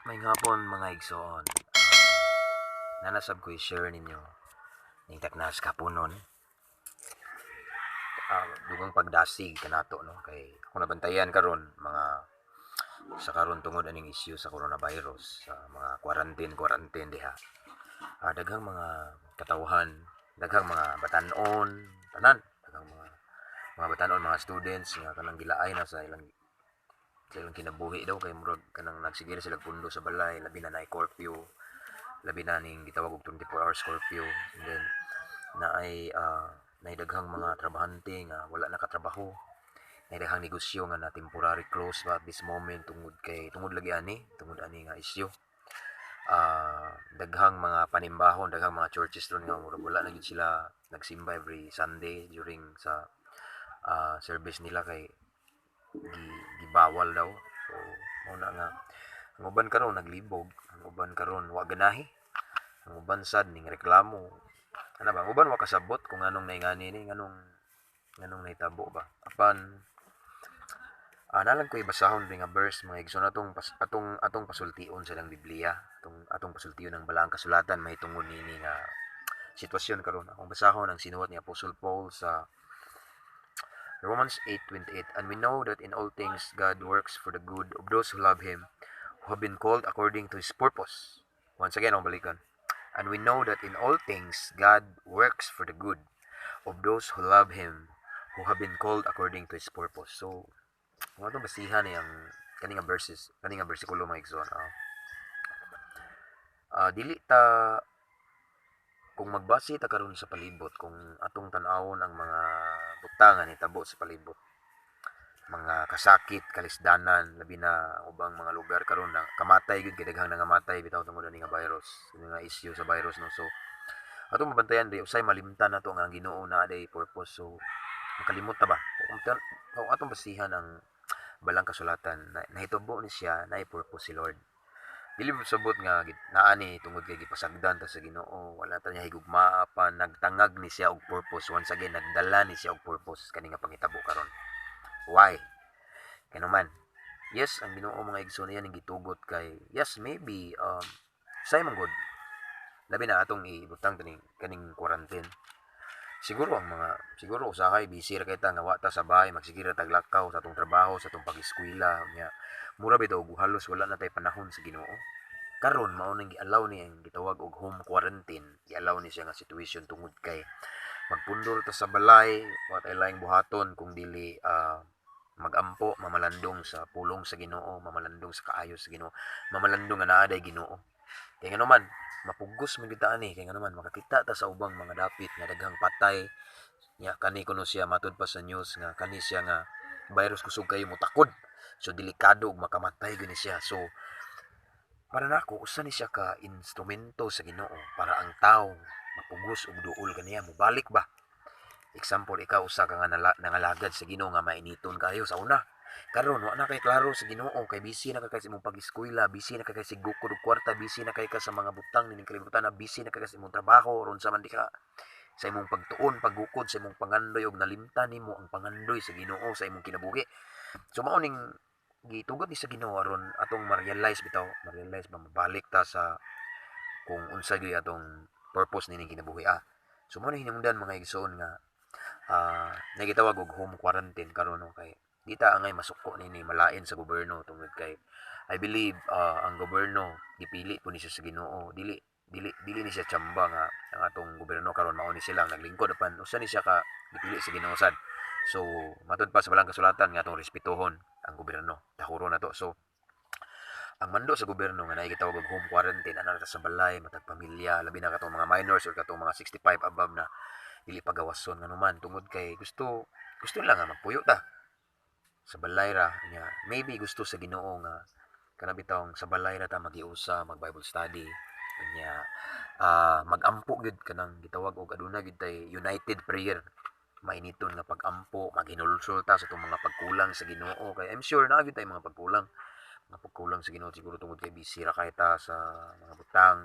May hapon mga igsoon. Nanasab ko i-share ninyo ning taknas kapunon. Dugang pagdasig kanato no kay ako nabantayan karon mga sa karon tungod aning issue sa coronavirus sa mga quarantine diha. Daghang mga katawhan, daghang mga batan-on, tanan, daghang mga batan-on, mga students nga kanang gilaay na sa ilang kinabuhi daw kay murag kanang nagsigil sila pundo sa balay labi na nay curfew, labi na ning gitawag og 24 hours curfew. And then naay daghang mga trabahante nga wala nakatrabaho, naay daghang negosyo nga na temporary close ba at this moment tungod lagi ani nga issue. Daghang mga panimbahon, daghang mga churches ron nga murag wala na gyud sila nagsimba every Sunday during sa service nila kay gibawal daw. So mao na nga ang uban karon naglibog, ang uban karon wa ganahi, ang uban sad ning reklamo. Ano ba, ang uban wa kasabot kung anong naingani ni nganong nahitabo ba. Apan nalang ko ibasahon ring nga verse mga igsoon atong pasultion sa lang Biblia, atong pasultion ang balaang kasulatan mahitungod nini nga sitwasyon karon. Akong basahon ang sinuwat ni Apostle Paul sa Romans 8:28, and we know that in all things God works for the good of those who love Him, who have been called according to His purpose. Once again, ang balikan. And we know that in all things God works for the good of those who love Him, who have been called according to His purpose. So, kung itong basihan ang kaninga verses, kaninga versikulo mga igsoon. Dili ta kung magbase ta karon sa palibot, kung atong tan-awon ang mga butangan itabo sa palibot, mga kasakit, kalisdanan, labi na ubang mga lugar karon na kamatay gud kay daghang nangamatay bitaw tungod ani nga virus, ini nga issue sa virus no. So atong mabantayan di usay malimtan nato nga ang Ginoo na aday purpose. So makalimot ta ba kung atong basihan ang balang kasulatan na nahitubo ni siya na purpose si Lord. Dili mo sabot nga naa ni tungod kay gipasagdan ta sa Ginoo, wala ta niya higugmaa pa, nagtangag ni siya og purpose. Once again nagdala ni siya og purpose kani nga panghitabo karon. Why? Kaya naman, yes, ang Ginoo mga igsoon yan ang gitugot kay yes, maybe say man good. Labi na atong ibutang kaning quarantine. Siguro usahay busy ra kita nga wa ta sa bahay, magsigira taglakaw sa atong trabaho, sa atong pag-eskwela nya. Mura bitaw halos wala na tay panahon sa Ginoo. Karon mao nang gialaw ni ang gitawag og home quarantine. Gialaw ni siya nga situation tungod kay magpundol ta sa balay, what ay laing buhaton kung dili magampo, mamalandong sa pulong sa Ginoo, mamalandong sa kaayo sa Ginoo, mamalandong nga naa day Ginoo. Kay nga naman mapugos man kita ani, kay nga naman makakita ta sa ubang mga dapit nga daghang patay. Nya kani kuno siya matud pa sa news nga kani siya nga virus kusog kayo motakod. So delikado ug makamatay gani siya. So para nako usa ni siya ka instrumento sa Ginoo para ang tawo mapugos og duol kaniya mobalik ba. Example, ikaw usa ka nga nangalagad sa Ginoo nga mainiton kayo sa una. Karon wa na kay klaro sa Ginoo kay busy na kay sa imong pag-eskwela, busy na kay sa gukod og kwarta, busy na kay ka sa mga butang ning kalibutan, busy na kay sa imong trabaho ron sa man di ka sa imong pagtuon, paggukod sa imong pangandoy og nalimtan nimo ang pangandoy sa Ginoo sa imong kinabuhi. So mao ning gitugot ni sa Ginoo aron atong ma-realize ba mabalik ta sa kung unsa gyud atong purpose nining kinabuhi. So mao ni hinungdan mga igsoon nga nagitawag og home quarantine karon no kay di ta angay masuko nini malain sa gobyerno tungod kay I believe ang gobyerno gipili po ni siya sa Ginoo. Dili ni siya tsamba nga ang atong gobyerno karon mao ni silang naglingkod apan usa ni siya ka gipili sa Ginoo sad. So matud pa sa balang kasulatan nga atong respetuhon ang gobyerno, tahuro na to. So ang mando sa gobyerno nga naay gitawag og home quarantine ana ta sa balay matag pamilya labi na katong mga minors or katong mga 65 above na dili pagawason nga naman tungod kay gusto lang nga magpuyo ta sa balay ra nya. Maybe gusto sa Ginoo nga kana bitawng sa balay ra ta magiusa mag Bible study nya magampo gid kanang gitawag og aduna gid tay united prayer, mainiton nga pag-ampo, maghinulsol ta sa itong mga pagkulang sa Ginoo kay I'm sure na gid tay mga pagkulang sa Ginoo siguro tungod kay busy ra kay ta sa mga butang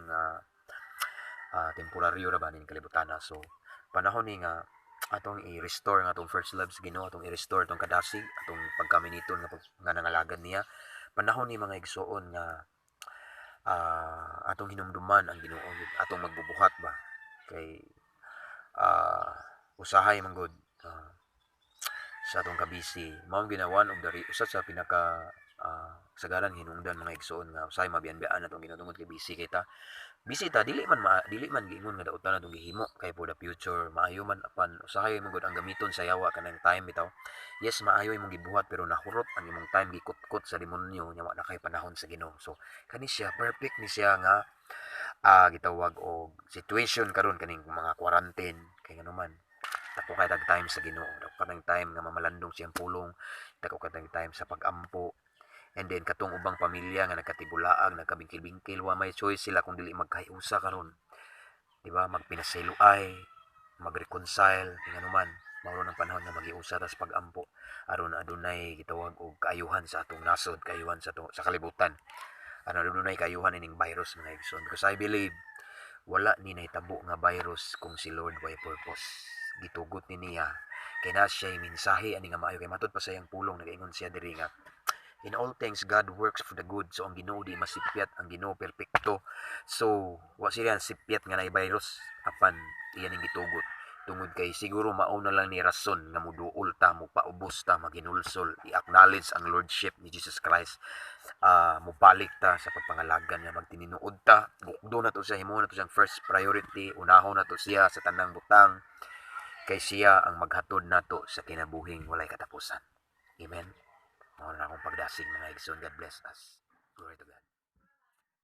temporaryo ra ba ning kalibutan. So panahon ni nga atong i-restore nga atong first love sa Ginoo, atong i-restore atong kadasig, atong pagkaminiton nga nangalagad niya. Panahon ni mga igsoon nga atong hinumduman ang Ginoo gid, atong magbubuhat ba kay ah, usahay man gud sa atong kabisi. Mao gina one of the usa sa pinaka sagaran hinungdan mga igsoon nga usahay mabiyan-biyan atong Ginoo tungod kay busy kita. Busy ta dili man giingon nga daotan natong gihimo kay for the future maayo man apan usahay man gud ang gamiton sa yawa kanang time bitaw. Yes, maayo imong gibuhat pero nahurot ang imong time gikutkot sa demonyo nya wa na kay panahon sa Ginoo. So kani siya perfect ni siya nga gitawag og situation karon kaning mga quarantine kay ngano man dako kay tag time sa Ginoo, dako ka tag time nga mamalandong siyang pulong, dako ka tag time sa pagampo. And then katong ubang pamilya nga nagkatibulaag, nagkabingkil-bingkil, wa may choice sila kung dili magkahiusa karon. Di ba? Magpinasayloay, magreconcile, ingano man. Mao ng panahon nga magiusa tas pagampo aron adunay gitawag og kaayuhan sa atong nasod, kaayuhan sa kalibutan. Ano adunay kaayuhan ining virus mga igsoon. Because I believe wala ni nahitabo nga virus kung si Lord way purpose. Gitugot ni niya kay na siya mensahe ani nga maayo kay matud pa sa iyang pulong nagaingon siya diri nga in all things God works for the good. So ang Ginoo di masipyat, ang Ginoo perpekto. So wa siya sipyat nga nay virus apan iyan ning gitugot tungod kay siguro mao na lang ni rason nga muduol ta mo paubos ta maginulsol i-acknowledge ang lordship ni Jesus Christ, mubalik ta sa pagpangalagan nga magtininuod ta bukdo na to siya, himo na to siyang first priority, unahon na to siya sa tanang butang kay siya ang maghatod nato sa kinabuhing walay katapusan. Amen. Mao na akong pagdasig mga igsoon. God bless us. Glory to God.